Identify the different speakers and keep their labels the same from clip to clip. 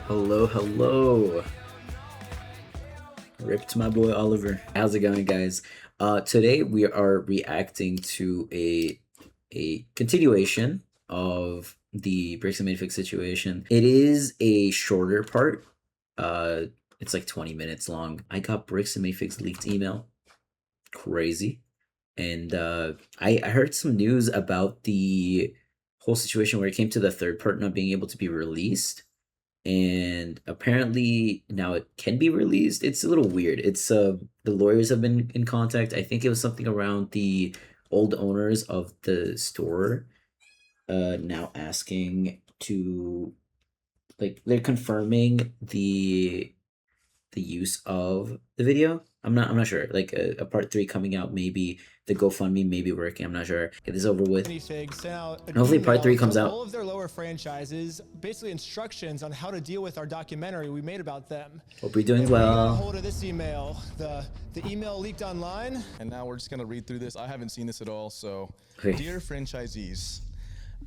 Speaker 1: Hello, hello. Rip to my boy Oliver. How's it going, guys? Today we are reacting to a continuation of the Bricks and Minifigs situation. It is a shorter part. It's like 20 minutes long. I got Bricks and Minifigs leaked email. Crazy. And I heard some news about the whole situation where it came to the third part not being able to be released, and apparently now it can be released. It's a little weird. It's the lawyers have been in contact. I think it was something around the old owners of the store now asking to, like, they're confirming the use of the video. I'm not sure. Like a part 3 coming out, maybe the GoFundMe may be working. I'm not sure. Get this over with.
Speaker 2: Minifigs sent out
Speaker 1: Hopefully part 3 comes out.
Speaker 2: All of their lower franchises, basically instructions on how to deal with our documentary we made about them.
Speaker 1: Hope you're doing well.
Speaker 2: We got a hold of this email. The email leaked online.
Speaker 3: And now we're just gonna read through this. I haven't seen this at all, so
Speaker 1: Okay.
Speaker 3: Dear franchisees,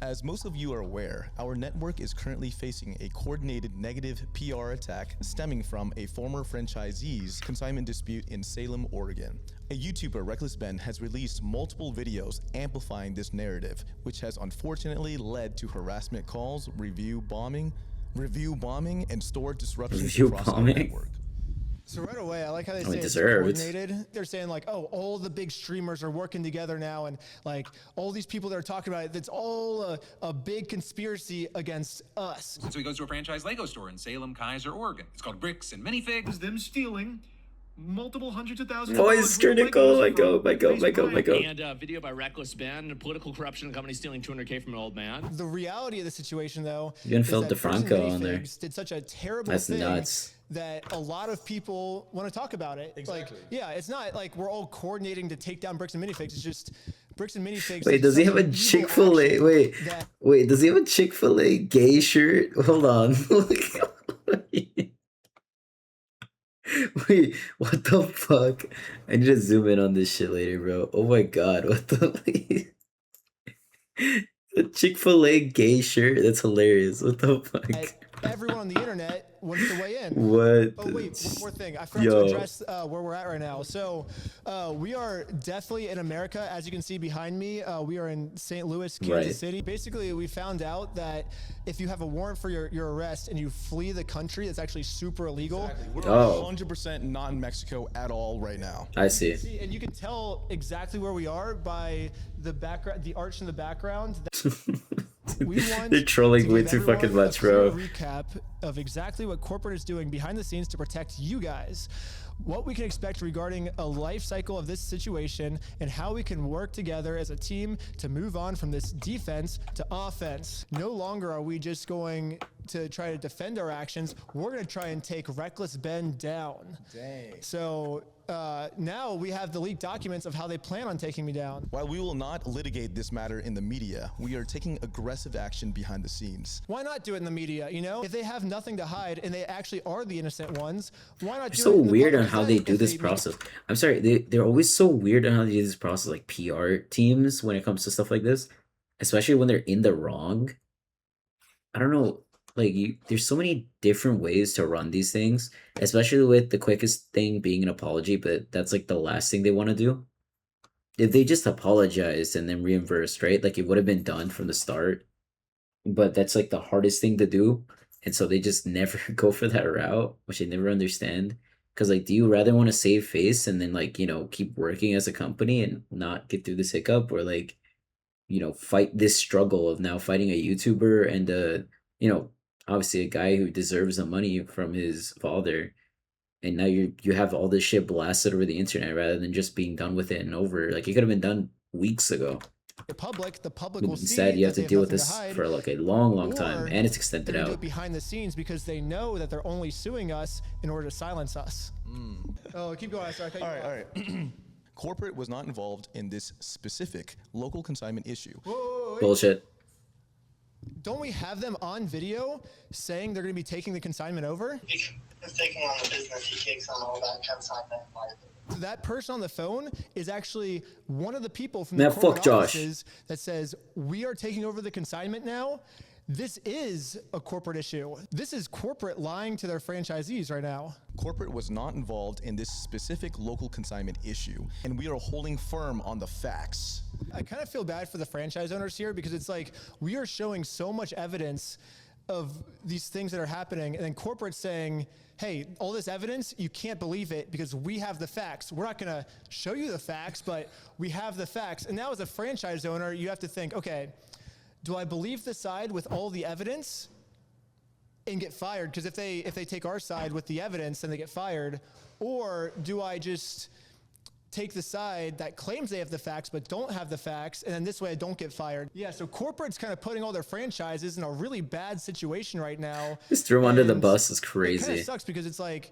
Speaker 3: as most of you are aware, our network is currently facing a coordinated negative PR attack stemming from a former franchisee's consignment dispute in Salem, Oregon. A YouTuber, Reckless Ben, has released multiple videos amplifying this narrative, which has unfortunately led to harassment calls, review bombing, and store disruptions across our network.
Speaker 2: So right away, I like how they say it's
Speaker 1: deserved.
Speaker 2: coordinated. They're saying like, oh, all the big streamers are working together now, and like all these people that are talking about it, it's all a big conspiracy against us.
Speaker 4: So he goes to a franchise Lego store in Salem, Kaiser, Oregon. It's called Bricks and Minifigs.
Speaker 5: Them stealing multiple hundreds of thousands
Speaker 1: Voice critical. My go.
Speaker 6: And a video by Reckless Ben, political corruption, and company stealing $200K from an old man.
Speaker 2: The reality of the situation, though,
Speaker 1: You can
Speaker 2: is
Speaker 1: Phil
Speaker 2: that Bricks and
Speaker 1: DeFranco on there.
Speaker 2: Minifigs did such a terrible
Speaker 1: That's
Speaker 2: thing
Speaker 1: nuts.
Speaker 2: that a lot of people want to talk about it.
Speaker 3: Exactly.
Speaker 2: Like, yeah, it's not like we're all coordinating to take down Bricks and Minifigs. It's just Bricks and Minifigs.
Speaker 1: Wait, does he have a Chick-fil-A? Wait, does he have a Chick-fil-A gay shirt? Hold on. Wait, what the fuck? I need to zoom in on this shit later, bro. Oh my god, what the the Chick-fil-A gay shirt? That's hilarious. What the fuck?
Speaker 2: Everyone on the internet wants to weigh in.
Speaker 1: What?
Speaker 2: Oh wait, one more thing. I forgot to address where we're at right now. So we are definitely in America. As you can see behind me, we are in St. Louis, Kansas City. Basically, we found out that if you have a warrant for your arrest and you flee the country, it's actually super illegal.
Speaker 3: Exactly. We're 100% not in Mexico at all right now.
Speaker 1: I see.
Speaker 2: And you can tell exactly where we are by the background, the arch in the background.
Speaker 1: They're trolling way too fucking much, bro.
Speaker 2: Recap of exactly what corporate is doing behind the scenes to protect you guys, what we can expect regarding a life cycle of this situation, and how we can work together as a team to move on from this defense to offense. No longer are we just going to try to defend our actions. We're going to try and take Reckless Ben down.
Speaker 3: Dang.
Speaker 2: So now we have the leaked documents of how they plan on taking me down.
Speaker 3: While we will not litigate this matter in the media, we are taking aggressive action behind the scenes.
Speaker 2: Why not do it in the media? You know, if they have nothing to hide and they actually are the innocent ones, why not do it?
Speaker 1: So
Speaker 2: in the
Speaker 1: weird on
Speaker 2: public
Speaker 1: how they do this process. I'm sorry, they're always so weird on how they do this process, like PR teams, when it comes to stuff like this, especially when they're in the wrong. I don't know. Like, there's so many different ways to run these things, especially with the quickest thing being an apology, but that's like the last thing they want to do. If they just apologized and then reimbursed, right? Like, it would have been done from the start, but that's like the hardest thing to do. And so they just never go for that route, which I never understand. Because, like, do you rather want to save face and then, like, you know, keep working as a company and not get through this hiccup, or, like, you know, fight this struggle of now fighting a YouTuber and you know, obviously a guy who deserves the money from his father, and now you have all this shit blasted over the internet rather than just being done with it and over. Like, it could have been done weeks ago.
Speaker 2: The public will see.
Speaker 1: Instead, you have to deal with this
Speaker 2: hide,
Speaker 1: for like a long time, and it's extended
Speaker 2: do
Speaker 1: out.
Speaker 2: it behind the scenes because they know that they're only suing us in order to silence us. Oh, keep going. Sorry,
Speaker 3: All right. Corporate was not involved in this specific local consignment issue.
Speaker 2: Whoa, wait.
Speaker 1: Bullshit.
Speaker 2: Don't we have them on video saying they're going to be taking the consignment over?
Speaker 7: He's taking on the business. He takes on all that consignment.
Speaker 2: That person on the phone is actually one of the people from
Speaker 1: Man,
Speaker 2: the corporate
Speaker 1: fuck Josh.
Speaker 2: offices that says, we are taking over the consignment now. this is a corporate issue. This is corporate lying to their franchisees right now.
Speaker 3: Corporate was not involved in this specific local consignment issue, and we are holding firm on the facts.
Speaker 2: I kind of feel bad for the franchise owners here because it's like we are showing so much evidence of these things that are happening, and then corporate's saying, hey, all this evidence, you can't believe it because we have the facts. We're not gonna show you the facts, but we have the facts. And now as a franchise owner, you have to think, okay, do I believe the side with all the evidence and get fired? Because if they take our side with the evidence, then they get fired. Or do I just take the side that claims they have the facts but don't have the facts, and then this way I don't get fired? Yeah, so corporate's kind of putting all their franchises in a really bad situation right now.
Speaker 1: Just throw them under the
Speaker 2: And
Speaker 1: bus is
Speaker 2: it kind
Speaker 1: crazy.
Speaker 2: of sucks because it's like,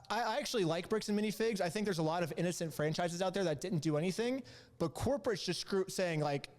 Speaker 2: I actually like Bricks and Minifigs. I think there's a lot of innocent franchises out there that didn't do anything, but corporate's just saying like,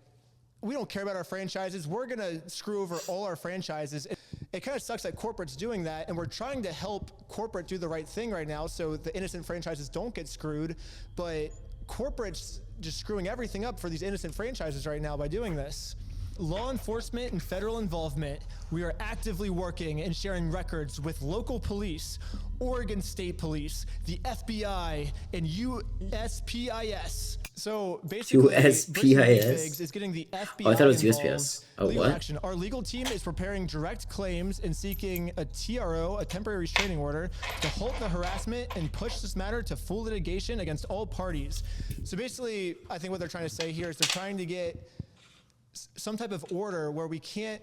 Speaker 2: we don't care about our franchises. We're gonna screw over all our franchises. It kind of sucks that corporate's doing that, and we're trying to help corporate do the right thing right now so the innocent franchises don't get screwed, but corporate's just screwing everything up for these innocent franchises right now by doing this. Law enforcement and federal involvement. We are actively working and sharing records with local police, Oregon State Police, the FBI, and USPIS. So basically, Bricks and
Speaker 1: USPIS?
Speaker 2: Minifigs is getting the FBI
Speaker 1: Oh, I thought it was
Speaker 2: involved.
Speaker 1: USPS. Oh,
Speaker 2: Legal
Speaker 1: what?
Speaker 2: action. Our legal team is preparing direct claims and seeking a TRO, a temporary restraining order, to halt the harassment and push this matter to full litigation against all parties. So basically, I think what they're trying to say here is they're trying to get some type of order where we can't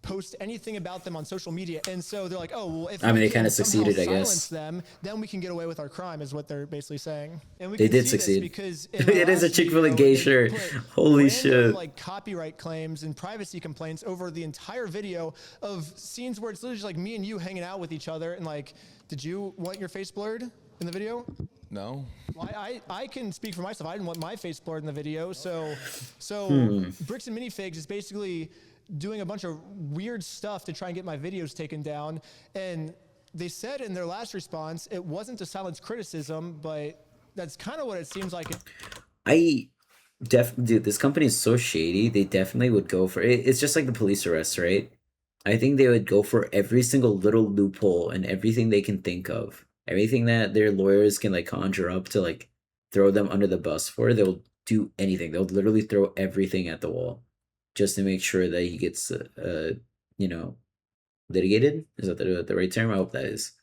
Speaker 2: post anything about them on social media. And so they're like, oh, well, if
Speaker 1: I mean,
Speaker 2: we
Speaker 1: they
Speaker 2: can
Speaker 1: kinda
Speaker 2: somehow
Speaker 1: succeeded, I
Speaker 2: silence
Speaker 1: guess.
Speaker 2: them, then we can get away with our crime, is what they're basically saying. And we
Speaker 1: They
Speaker 2: can
Speaker 1: did
Speaker 2: see this
Speaker 1: succeed.
Speaker 2: because in my
Speaker 1: It is a
Speaker 2: last
Speaker 1: Chick-fil-A
Speaker 2: video,
Speaker 1: gay
Speaker 2: they
Speaker 1: shirt.
Speaker 2: put
Speaker 1: Holy
Speaker 2: random,
Speaker 1: shit.
Speaker 2: like copyright claims and privacy complaints over the entire video of scenes where it's literally just like me and you hanging out with each other. And like, did you want your face blurred in the video?
Speaker 3: No.
Speaker 2: Well, I can speak for myself. I didn't want my face blurred in the video. So Bricks and Minifigs is basically doing a bunch of weird stuff to try and get my videos taken down. And they said in their last response, it wasn't to silence criticism, but that's kind of what it seems like.
Speaker 1: Dude, this company is so shady. They definitely would go for it. It's just like the police arrests, right? I think they would go for every single little loophole and everything they can think of. Everything that their lawyers can like conjure up to like throw them under the bus for, they'll do anything. They'll literally throw everything at the wall just to make sure that he gets, litigated. Is that the right term? I hope that is.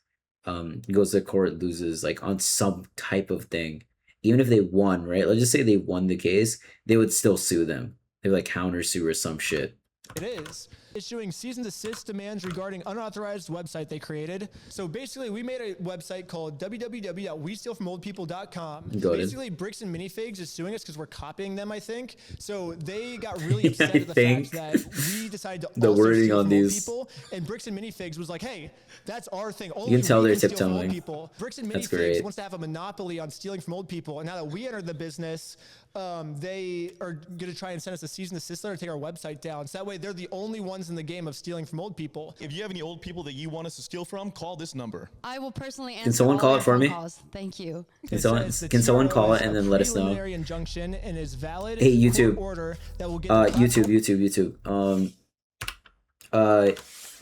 Speaker 1: Goes to court, loses like on some type of thing. Even if they won, right? Let's just say they won the case, they would still sue them. They would like counter sue or some shit.
Speaker 2: It is issuing cease and desist demands regarding unauthorized website they created. So basically, we made a website called www.westealfromoldpeople.com.
Speaker 1: Got it.
Speaker 2: Basically, Bricks and Minifigs is suing us because we're copying them, I think. So they got really upset
Speaker 1: I
Speaker 2: at the
Speaker 1: think
Speaker 2: fact that we decided to
Speaker 1: the
Speaker 2: also
Speaker 1: wording
Speaker 2: steal
Speaker 1: on
Speaker 2: from old
Speaker 1: these-
Speaker 2: people. And Bricks and Minifigs was like, hey, that's our thing. Only
Speaker 1: can tell
Speaker 2: we
Speaker 1: they're
Speaker 2: can steal from old
Speaker 1: tiptoeing.
Speaker 2: people. Bricks and
Speaker 1: That's
Speaker 2: Minifigs
Speaker 1: great.
Speaker 2: wants to have a monopoly on stealing from old people. And now that we entered the business, they are going to try and send us a cease and desist letter to take our website down. So that way they're the only ones in the game of stealing from old people.
Speaker 3: If you have any old people that you want us to steal from, call this number.
Speaker 8: I will personally answer
Speaker 1: someone
Speaker 8: all
Speaker 1: call
Speaker 8: your
Speaker 1: it for
Speaker 8: phone
Speaker 1: me?
Speaker 8: calls. Thank you.
Speaker 1: Can
Speaker 2: It
Speaker 1: someone
Speaker 2: says the
Speaker 1: can someone
Speaker 2: TRO
Speaker 1: call
Speaker 2: is
Speaker 1: it and
Speaker 2: a
Speaker 1: then let us know?
Speaker 2: preliminary injunction and is valid
Speaker 1: Hey,
Speaker 2: court
Speaker 1: YouTube.
Speaker 2: order that will get
Speaker 1: YouTube.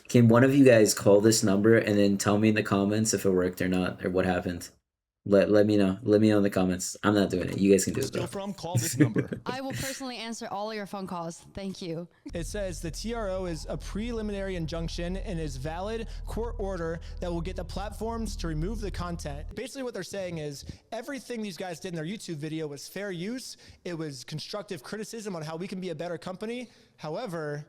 Speaker 1: Can one of you guys call this number and then tell me in the comments if it worked or not or what happened? Let me know. Let me know in the comments. I'm not doing it. You guys can do it
Speaker 3: Steal
Speaker 1: though.
Speaker 3: from, call this number.
Speaker 8: I will personally answer all your phone calls. Thank you.
Speaker 2: It says the TRO is a preliminary injunction and is valid court order that will get the platforms to remove the content. Basically what they're saying is everything these guys did in their YouTube video was fair use. It was constructive criticism on how we can be a better company. However,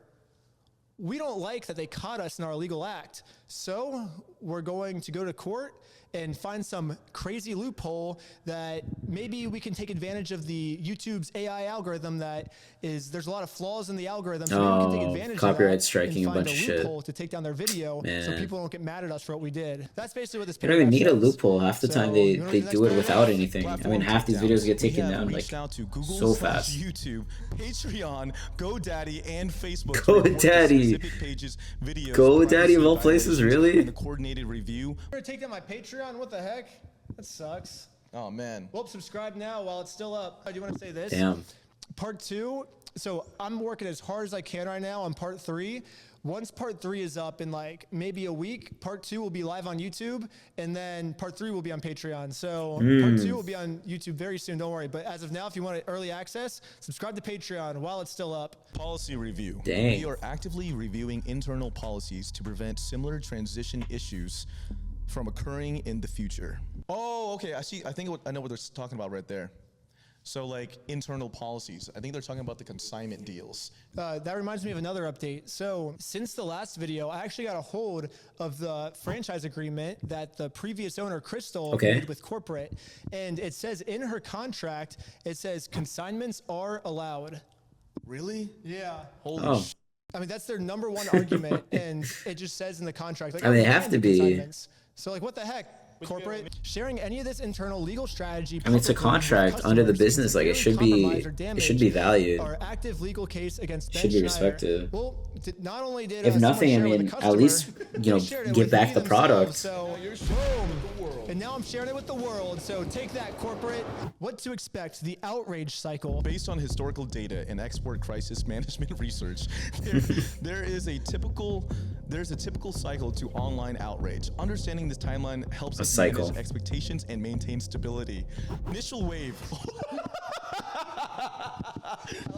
Speaker 2: we don't like that they caught us in our illegal act. So we're going to go to court and find some crazy loophole that maybe we can take advantage of the YouTube's AI algorithm that is, there's a lot of flaws in the algorithm. So maybe we can take advantage
Speaker 1: copyright
Speaker 2: of that
Speaker 1: striking
Speaker 2: and
Speaker 1: a
Speaker 2: find
Speaker 1: bunch of shit.
Speaker 2: loophole to take down their video so
Speaker 1: Man.
Speaker 2: people don't get mad at us for what we did. That's basically what this
Speaker 1: You don't even
Speaker 2: paragraph
Speaker 1: need a
Speaker 2: says.
Speaker 1: loophole. Half the time
Speaker 2: So,
Speaker 1: they
Speaker 2: you wanna
Speaker 1: they
Speaker 2: the
Speaker 1: do
Speaker 2: next
Speaker 1: it without
Speaker 2: paragraph?
Speaker 1: anything. I mean,
Speaker 3: Platform
Speaker 1: half these
Speaker 3: takedowns.
Speaker 1: videos get
Speaker 3: We
Speaker 1: taken
Speaker 3: have
Speaker 1: down like
Speaker 3: reached out to Google
Speaker 1: so
Speaker 3: /
Speaker 1: fast.
Speaker 3: YouTube, Patreon, GoDaddy, and Facebook. to
Speaker 1: GoDaddy.
Speaker 3: report the specific pages, videos,
Speaker 1: GoDaddy
Speaker 3: privacy
Speaker 1: of all places,
Speaker 3: violations,
Speaker 1: really?
Speaker 3: and the coordinated review.
Speaker 2: You're gonna take down my Patreon? What the heck? That sucks.
Speaker 3: Oh man.
Speaker 2: Well, subscribe now while it's still up. I do want to say this.
Speaker 1: Damn.
Speaker 2: part 2, so I'm working as hard as I can right now on part 3. Once part 3 is up in like maybe a week, part 2 will be live on YouTube, and then part 3 will be on Patreon. So part 2 will be on YouTube very soon, don't worry. But as of now, if you want early access, subscribe to Patreon while it's still up.
Speaker 3: Policy review.
Speaker 1: Dang.
Speaker 3: We are actively reviewing internal policies to prevent similar transition issues from occurring in the future. Oh, okay, I see. I know what they're talking about right there. So like internal policies, I think they're talking about the consignment deals.
Speaker 2: That reminds me of another update. So since the last video, I actually got a hold of the franchise agreement that the previous owner, Crystal, made with corporate. And it says in her contract, it says consignments are allowed.
Speaker 3: Really?
Speaker 2: Yeah.
Speaker 3: Holy shit.
Speaker 2: I mean, that's their number one argument. And it just says in the contract. Like,
Speaker 1: I mean, they have to be.
Speaker 2: consignments. So like, what the heck? Corporate sharing any of this internal legal strategy.
Speaker 1: I mean, it's a contract under the business. Like, it should be valued.
Speaker 2: Our active legal case against Ben
Speaker 1: Should be
Speaker 2: Schneider.
Speaker 1: respected.
Speaker 2: Well, not only did
Speaker 1: If nothing, I mean, at least, you know, give back the product.
Speaker 2: So, boom. And now I'm sharing it with the world. So take that, corporate. What to expect? The outrage cycle.
Speaker 3: Based on historical data and export crisis management research, there's a typical cycle to online outrage. Understanding this timeline helps us manage expectations and maintain stability. Initial wave.
Speaker 2: I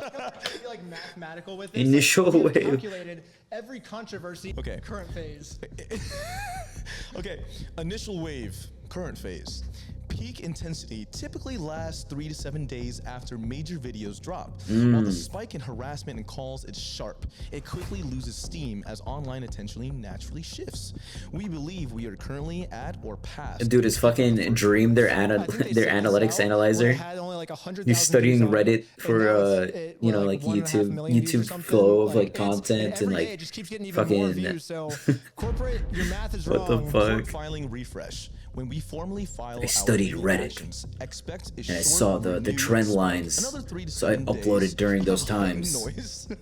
Speaker 2: like how you're like mathematical with this.
Speaker 1: Initial
Speaker 2: like,
Speaker 1: wave.
Speaker 2: Calculated every controversy.
Speaker 3: Okay.
Speaker 2: Current phase.
Speaker 3: Okay. Initial wave. Current phase. Peak intensity typically lasts 3 to 7 days after major videos drop. While the spike in harassment and calls is sharp, it quickly loses steam as online attention naturally shifts. We believe we are currently at or past.
Speaker 1: Dude, is fucking Dream their analytics analyzer? He's studying Reddit for you know, like YouTube flow of like content and like fucking.
Speaker 2: So corporate, your math is
Speaker 1: What the
Speaker 2: wrong.
Speaker 1: fuck?
Speaker 3: Filing refresh. When we formally file
Speaker 1: I studied Reddit, and I saw the trend lines, so I uploaded during those times.
Speaker 2: They're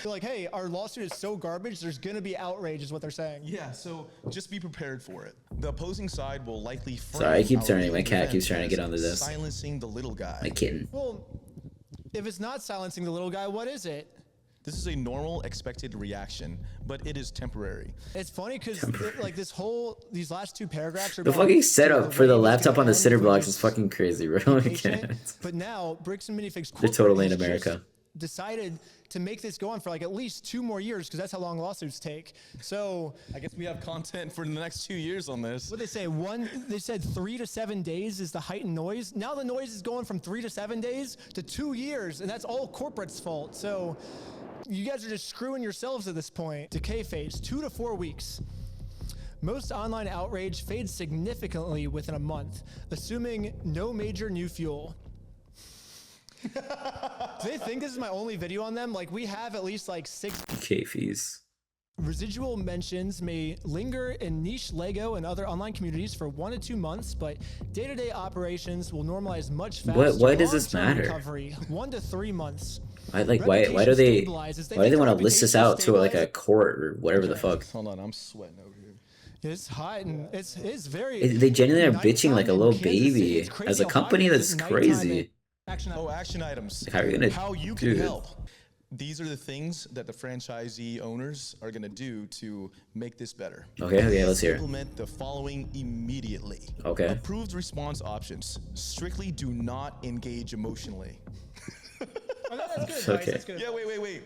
Speaker 2: like, hey, our lawsuit is so garbage, there's gonna be outrage, is what they're saying.
Speaker 3: Yeah, so just be prepared for it. The opposing side will likely frame
Speaker 1: Sorry, I keep
Speaker 3: our
Speaker 1: turning. My
Speaker 3: legal
Speaker 1: cat keeps
Speaker 3: event
Speaker 1: trying to get
Speaker 3: as
Speaker 1: onto this.
Speaker 3: Silencing the little guy.
Speaker 1: My kitten.
Speaker 2: Well, if it's not silencing the little guy, what is it?
Speaker 3: This is a normal expected reaction, but it is temporary.
Speaker 2: It's funny because like these last 2 paragraphs are
Speaker 1: The
Speaker 2: about
Speaker 1: fucking setup for the laptop on the cinder
Speaker 2: end,
Speaker 1: blocks
Speaker 2: which
Speaker 1: is fucking crazy, bro. I can't.
Speaker 2: But now Bricks and Minifigs
Speaker 1: They're totally in America.
Speaker 2: decided to make this go on for like at least 2 more years because that's how long lawsuits take. So
Speaker 3: I guess we have content for the next 2 years on this.
Speaker 2: what they say, they said 3 to 7 days is the heightened noise. Now the noise is going from 3 to 7 days to 2 years, and that's all corporate's fault. So you guys are just screwing yourselves at this point. Decay phase, 2 to 4 weeks. Most online outrage fades significantly within a month, assuming no major new fuel. Do they think this is my only video on them? Like, we have at least like 6
Speaker 1: Decay fees.
Speaker 2: Residual mentions may linger in niche Lego and other online communities for 1 to 2 months, but day-to-day operations will normalize much faster.
Speaker 1: Why does this
Speaker 2: Long-term
Speaker 1: matter?
Speaker 2: Rerecovery, 1 to 3 months.
Speaker 1: Why do they want to list this out to like a court or whatever the fuck?
Speaker 3: Hold on, I'm sweating over here.
Speaker 2: It's hot and it's very.
Speaker 1: They genuinely are bitching like a little
Speaker 2: nighttime in Kansas City,
Speaker 1: baby.
Speaker 2: it's crazy
Speaker 1: As a
Speaker 2: how
Speaker 1: company,
Speaker 2: hot it
Speaker 1: that's
Speaker 2: is at nighttime
Speaker 1: crazy.
Speaker 2: at action
Speaker 3: Oh, action items.
Speaker 1: How are you gonna?
Speaker 3: How you can
Speaker 1: dude.
Speaker 3: help. These are the things that the franchisee owners are going to do to make this better.
Speaker 1: Okay, let's hear it.
Speaker 3: Implement the following immediately.
Speaker 1: Okay.
Speaker 3: Approved response options. Strictly do not engage emotionally.
Speaker 2: That's good,
Speaker 1: Okay.
Speaker 2: guys. That's good.
Speaker 3: Yeah, wait.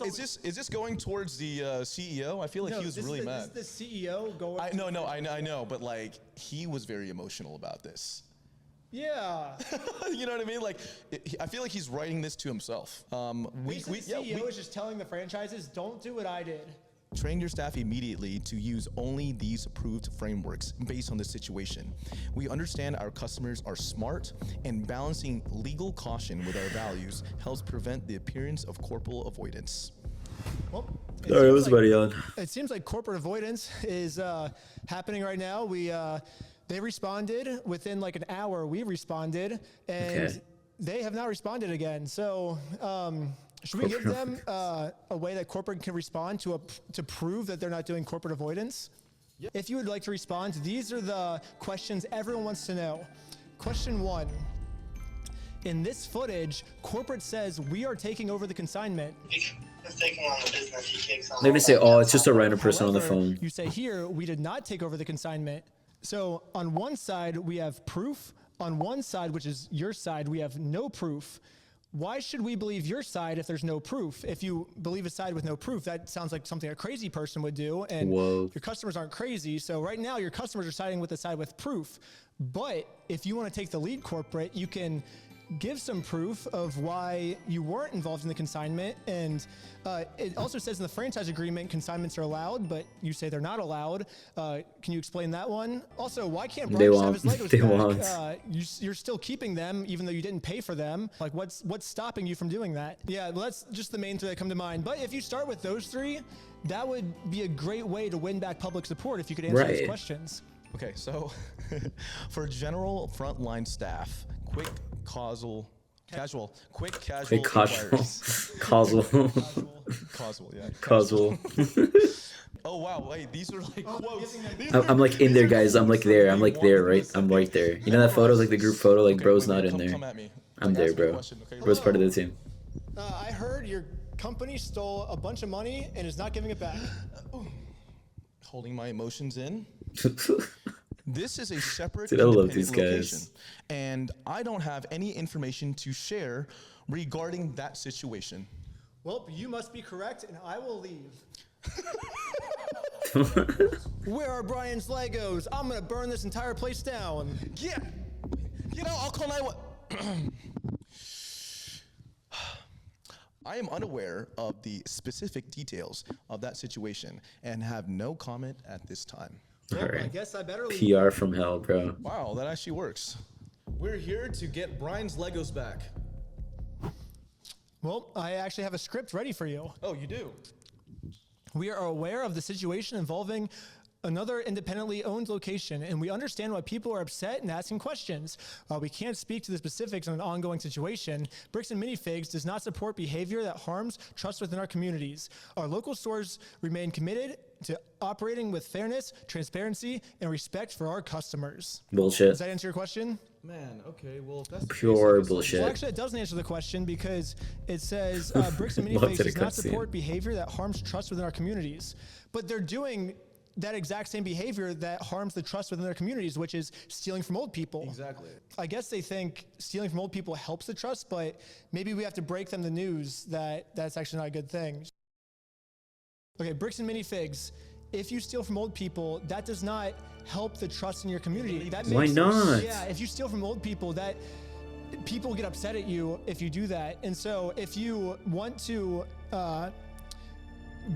Speaker 3: Is this going towards the CEO? I feel like he was really mad.
Speaker 2: This is the CEO going.
Speaker 3: I know, but like he was very emotional about this.
Speaker 2: Yeah.
Speaker 3: You know what I mean? Like, I feel like he's writing this to himself.
Speaker 2: The CEO is just telling the franchises, don't do what I did.
Speaker 3: Train your staff immediately to use only these approved frameworks based on the situation. We understand our customers are smart, and balancing legal caution with our values helps prevent the appearance of corporal avoidance.
Speaker 2: Well,
Speaker 1: Sorry, I was about to yawn.
Speaker 2: it seems like corporate avoidance is happening right now. They responded within like an hour. We responded, and they have not responded again. So should we give them a way that corporate can respond to prove that they're not doing corporate avoidance? Yep. If you would like to respond, these are the questions everyone wants to know. Question 1. In this footage, corporate says we are taking over the consignment.
Speaker 7: He's taking on the business, he takes on
Speaker 1: They
Speaker 7: all
Speaker 1: even say,
Speaker 7: that
Speaker 1: "Oh,
Speaker 7: can
Speaker 1: it's just a
Speaker 7: sign.
Speaker 1: random person on the
Speaker 2: However,
Speaker 1: phone."
Speaker 2: You say here, we did not take over the consignment. So on one side, we have proof. On one side, which is your side, we have no proof. Why should we believe your side if there's no proof? If you believe a side with no proof, that sounds like something a crazy person would do. And
Speaker 1: Whoa.
Speaker 2: your customers aren't crazy. So right now, your customers are siding with the side with proof. But if you want to take the lead, corporate, you can give some proof of why you weren't involved in the consignment. And it also says in the franchise agreement, consignments are allowed, but you say they're not allowed. Can you explain that one? Also, why can't Brian just have his Legos
Speaker 1: They
Speaker 2: back?
Speaker 1: won't.
Speaker 2: You're still keeping them, even though you didn't pay for them. Like, what's stopping you from doing that? Yeah, well, that's just the main three that come to mind. But if you start with those three, that would be a great way to win back public support if you could answer those questions.
Speaker 3: Okay, so for general frontline staff, quick casual inquiries.
Speaker 1: Causal.
Speaker 3: Causal, yeah.
Speaker 1: Causal.
Speaker 3: Oh wow, wait, these are like quotes.
Speaker 1: I'm like in there, guys. I'm like there. I'm like there, right? I'm right there. You know that photo, like the group photo, like bro's not in there.
Speaker 3: Come at me.
Speaker 1: I'm there, bro. Bro's part of the team.
Speaker 2: I heard your company stole a bunch of money and is not giving it back.
Speaker 3: Holding my emotions in. This is a separate
Speaker 1: Dude, I love
Speaker 3: independent
Speaker 1: these guys.
Speaker 3: location, and I don't have any information to share regarding that situation.
Speaker 2: Well, you must be correct, and I will leave. Where are Brian's Legos? I'm gonna burn this entire place down.
Speaker 3: Yeah, you know, I'll call 911. I am unaware of the specific details of that situation and have no comment at this time.
Speaker 2: Well,
Speaker 1: All right.
Speaker 2: I guess I better leave.
Speaker 1: PR from hell, bro.
Speaker 3: Wow, that actually works. We're here to get Brian's Legos back.
Speaker 2: Well, I actually have a script ready for you.
Speaker 3: Oh, you do?
Speaker 2: We are aware of the situation involving another independently owned location, and we understand why people are upset and asking questions. While we can't speak to the specifics on an ongoing situation, Bricks and Minifigs does not support behavior that harms trust within our communities. Our local stores remain committed to operating with fairness, transparency, and respect for our customers.
Speaker 1: Bullshit.
Speaker 2: Does that answer your question?
Speaker 3: Man, okay, well, if that's the
Speaker 1: Pure
Speaker 3: case,
Speaker 1: bullshit.
Speaker 2: Well, actually, it doesn't answer the question because it says Bricks and
Speaker 1: Loved
Speaker 2: Minifigs
Speaker 1: it,
Speaker 2: does
Speaker 1: a
Speaker 2: not
Speaker 1: cutscene.
Speaker 2: support behavior that harms trust within our communities. But they're doing that exact same behavior that harms the trust within their communities, which is stealing from old people.
Speaker 3: Exactly.
Speaker 2: I guess they think stealing from old people helps the trust, but maybe we have to break them the news that that's actually not a good thing. Okay, Bricks and Minifigs. If you steal from old people, that does not help the trust in your community. That
Speaker 1: Why
Speaker 2: makes,
Speaker 1: not?
Speaker 2: Yeah, if you steal from old people, that people get upset at you if you do that. And so if you want to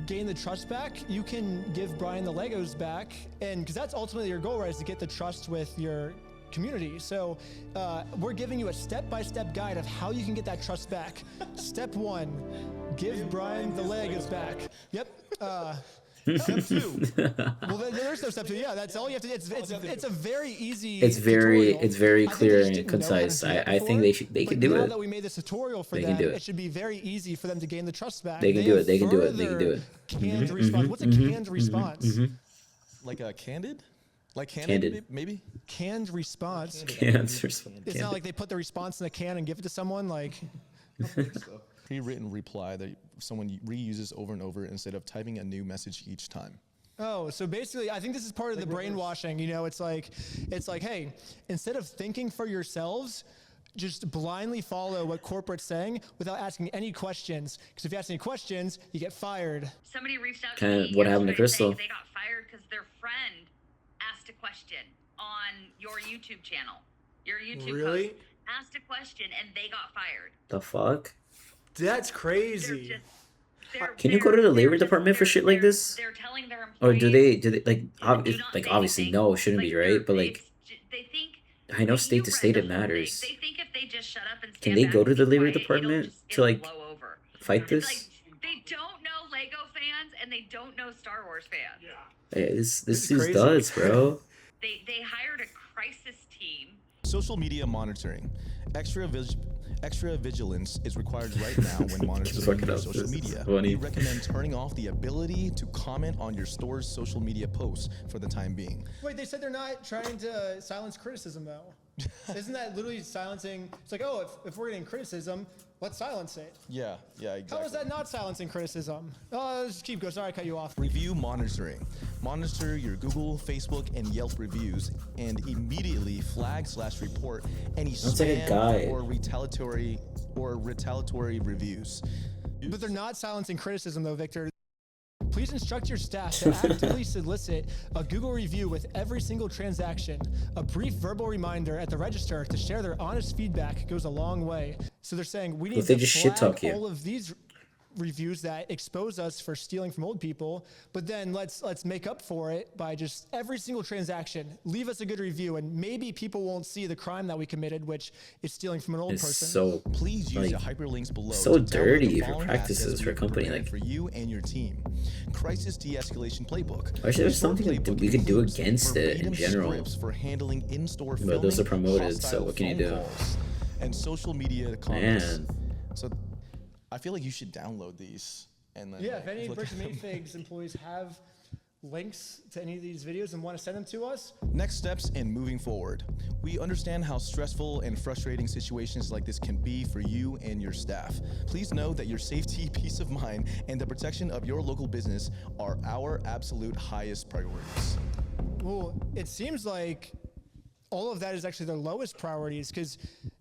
Speaker 2: gain the trust back, you can give Brian the Legos back. And because that's ultimately your goal, right, is to get the trust with your community. So we're giving you a step-by-step guide of how you can get that trust back. Step 1, give Brian the Legos back. Yep. Step 2. Well, there's no step 2. Yeah, that's all you have to do. It's a very easy tutorial.
Speaker 1: It's very
Speaker 2: I think
Speaker 1: clear
Speaker 2: they just
Speaker 1: and
Speaker 2: didn't know how to
Speaker 1: concise.
Speaker 2: do it
Speaker 1: I think
Speaker 2: before,
Speaker 1: they can
Speaker 2: but
Speaker 1: do
Speaker 2: now
Speaker 1: it.
Speaker 2: that we made this tutorial for
Speaker 1: They
Speaker 2: them,
Speaker 1: can do it.
Speaker 2: it should be very easy for them to gain the trust back.
Speaker 1: They can do it. They can do it. They can do it.
Speaker 2: Canned response. What's a canned response?
Speaker 3: Like a candid? Like
Speaker 1: Candid.
Speaker 3: maybe?
Speaker 2: Canned response.
Speaker 1: Answers.
Speaker 2: It's not like they put the response in a can and give it to someone. Like,
Speaker 3: Pre-written reply that someone reuses over and over instead of typing a new message each time.
Speaker 2: oh, so basically, I think this is part of the brainwashing. You know, it's like, hey, instead of thinking for yourselves, just blindly follow what corporate's saying without asking any questions. Because if you ask any questions, you get fired.
Speaker 9: Somebody reached out to
Speaker 1: Kinda
Speaker 9: me
Speaker 1: what happened to
Speaker 9: yesterday
Speaker 1: Crystal.
Speaker 9: saying they got fired because their friend asked a question on your YouTube channel. Your YouTube
Speaker 10: Really?
Speaker 9: post asked a question and they got fired.
Speaker 1: The fuck?
Speaker 10: That's
Speaker 9: They're
Speaker 10: crazy.
Speaker 9: just,
Speaker 1: Can you go to the labor department for shit like this?
Speaker 9: They're telling their
Speaker 1: Or
Speaker 9: employees.
Speaker 1: do they like like obviously no, it shouldn't be, right? But like
Speaker 9: they think.
Speaker 1: I know
Speaker 9: like,
Speaker 1: state
Speaker 9: you
Speaker 1: to
Speaker 9: read
Speaker 1: state
Speaker 9: the
Speaker 1: it
Speaker 9: whole thing.
Speaker 1: matters.
Speaker 9: They think if they just shut up and
Speaker 1: Can
Speaker 9: stand
Speaker 1: they
Speaker 9: back
Speaker 1: go
Speaker 9: and
Speaker 1: to the
Speaker 9: be
Speaker 1: labor
Speaker 9: quiet,
Speaker 1: department to
Speaker 9: it'll
Speaker 1: like
Speaker 9: blow over.
Speaker 1: fight
Speaker 9: It's
Speaker 1: this?
Speaker 9: like they don't know Lego fans and they don't know Star Wars fans.
Speaker 1: Hey, this
Speaker 10: is
Speaker 1: dude's
Speaker 10: crazy.
Speaker 1: nuts, bro.
Speaker 9: They hired a crisis team.
Speaker 3: Social media monitoring. Extra vigilance is required right now when monitoring
Speaker 1: fucking
Speaker 3: your
Speaker 1: up.
Speaker 3: social
Speaker 1: This is
Speaker 3: media.
Speaker 1: funny.
Speaker 3: We recommend turning off the ability to comment on your store's social media posts for the time being.
Speaker 2: Wait, they said they're not trying to silence criticism, though. Isn't that literally silencing? It's like, oh, if we're getting criticism, let's silence it.
Speaker 3: Yeah, exactly.
Speaker 2: How is that not silencing criticism? Oh, just keep going. Sorry, I cut you off.
Speaker 3: Review monitoring. Monitor your Google, Facebook, and Yelp reviews and immediately flag/report any
Speaker 1: Sounds like a
Speaker 3: spam
Speaker 1: guide.
Speaker 3: or retaliatory reviews.
Speaker 2: But they're not silencing criticism, though, Victor. Please instruct your staff to actively solicit a Google review with every single transaction. A brief verbal reminder at the register to share their honest feedback goes a long way. So they're saying we need
Speaker 1: If they
Speaker 2: to
Speaker 1: just shit talk
Speaker 2: flag
Speaker 1: you.
Speaker 2: all of these reviews that expose us for stealing from old people, but then let's make up for it by just every single transaction leave us a good review, and maybe people won't see the crime that we committed, which is stealing from an old
Speaker 1: It's
Speaker 2: person.
Speaker 1: so
Speaker 3: Please use
Speaker 1: like,
Speaker 3: the hyperlinks below.
Speaker 1: so
Speaker 3: to download
Speaker 1: dirty
Speaker 3: the
Speaker 1: for
Speaker 3: following
Speaker 1: practices
Speaker 3: assets
Speaker 1: for a
Speaker 3: we
Speaker 1: company,
Speaker 3: recommend
Speaker 1: like-
Speaker 3: for you and your team. Crisis de-escalation playbook.
Speaker 1: Or is there
Speaker 3: This short
Speaker 1: something that
Speaker 3: playbook
Speaker 1: we could do
Speaker 3: includes
Speaker 1: against it in
Speaker 3: verbatim
Speaker 1: general?
Speaker 3: scripts for handling in-store
Speaker 1: But
Speaker 3: filming,
Speaker 1: those are promoted, so
Speaker 3: hostile
Speaker 1: what can you
Speaker 3: phone
Speaker 1: do?
Speaker 3: calls, and social media comments.
Speaker 1: Man.
Speaker 3: So I feel like you should download these. And then,
Speaker 2: Yeah,
Speaker 3: like,
Speaker 2: if any
Speaker 3: look
Speaker 2: Bricks
Speaker 3: at
Speaker 2: and
Speaker 3: them.
Speaker 2: Minifigs employees have links to any of these videos and want to send them to us,
Speaker 3: Next steps in moving forward. We understand how stressful and frustrating situations like this can be for you and your staff. Please know that your safety, peace of mind, and the protection of your local business are our absolute highest priorities.
Speaker 2: well, it seems like all of that is actually their lowest priorities, because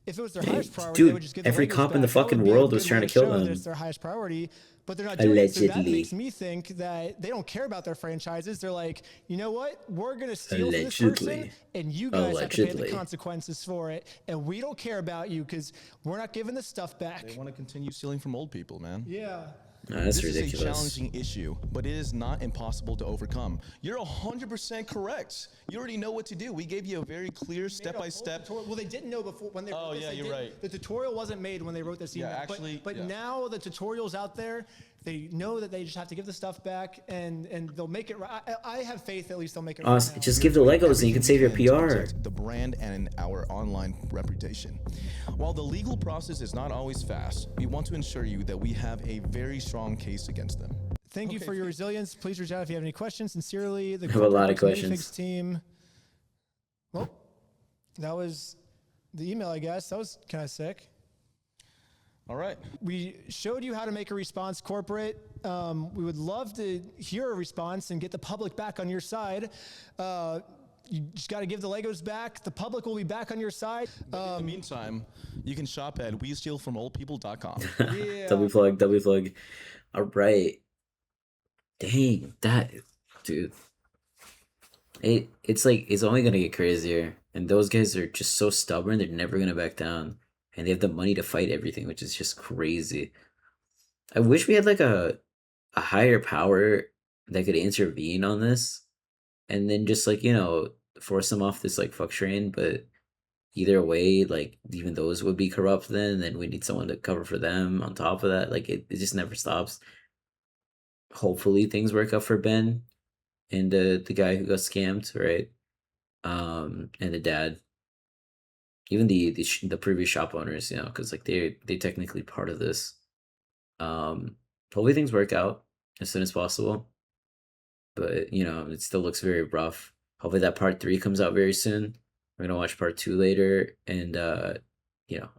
Speaker 2: if it was their highest priority,
Speaker 1: dude,
Speaker 2: they would just give
Speaker 1: every
Speaker 2: the Legos
Speaker 1: cop in the
Speaker 2: back. That
Speaker 1: fucking
Speaker 2: would be a
Speaker 1: world was
Speaker 2: good
Speaker 1: trying
Speaker 2: way
Speaker 1: to kill
Speaker 2: show that
Speaker 1: them.
Speaker 2: It's their highest priority, but they're not doing it. So that
Speaker 1: Allegedly.
Speaker 2: makes me think that they don't care about their franchises. They're like, you know what? We're gonna steal from this person,
Speaker 1: Allegedly.
Speaker 2: and you guys have to pay the
Speaker 1: Allegedly.
Speaker 2: consequences for it. And we don't care about you because we're not giving the stuff back.
Speaker 3: They want to continue stealing from old people, man.
Speaker 2: Yeah.
Speaker 1: Nah, that's
Speaker 3: This is a
Speaker 1: ridiculous.
Speaker 3: challenging issue, but it is not impossible to overcome. You're 100% correct. You already know what to do. We gave you a very clear step-by-step.
Speaker 2: Well, they didn't know before when they
Speaker 3: Oh,
Speaker 2: wrote this.
Speaker 3: yeah,
Speaker 2: They
Speaker 3: you're
Speaker 2: didn't-
Speaker 3: right.
Speaker 2: The tutorial wasn't made when they wrote this
Speaker 3: Yeah,
Speaker 2: email.
Speaker 3: actually,
Speaker 2: but
Speaker 3: yeah.
Speaker 2: now the tutorial's out there. They know that they just have to give the stuff back, and they'll make it right. I have faith at least they'll make it right.
Speaker 1: Honestly,
Speaker 2: now.
Speaker 1: just give the Legos and you can save your
Speaker 3: To
Speaker 1: PR.
Speaker 3: protect the brand and our online reputation. While the legal process is not always fast, we want to ensure you that we have a very strong case against them.
Speaker 2: Thank you
Speaker 3: Okay,
Speaker 2: for your resilience. Please reach out if you have any questions. Sincerely, the
Speaker 1: I have a lot of
Speaker 2: Corporate
Speaker 1: questions.
Speaker 2: Minifigs team. Well, that was the email, I guess. That was kind of sick.
Speaker 3: All right.
Speaker 2: We showed you how to make a response corporate. We would love to hear a response and get the public back on your side. You just got to give the Legos back. The public will be back on your side.
Speaker 3: In the meantime, you can shop at westealfromOldPeople.com.
Speaker 2: Yeah.
Speaker 1: Double plug. All right. Dang, that dude. It's like it's only gonna get crazier, and those guys are just so stubborn. They're never gonna back down, and they have the money to fight everything, which is just crazy. I wish we had like a higher power that could intervene on this, and then just like force them off this like fuck train. But either way, like even those would be corrupt then. And then we need someone to cover for them on top of that. Like it just never stops. Hopefully things work out for Ben and the guy who got scammed, right? And the dad, even the previous shop owners, because like they're technically part of this. Hopefully things work out as soon as possible, but it still looks very rough. Hopefully that part 3 comes out very soon. We're gonna watch part 2 later, and we'll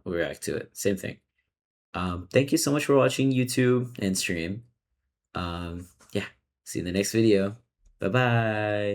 Speaker 1: react to it. Same thing. Thank you so much for watching YouTube and stream. Yeah, see you in the next video. Bye bye.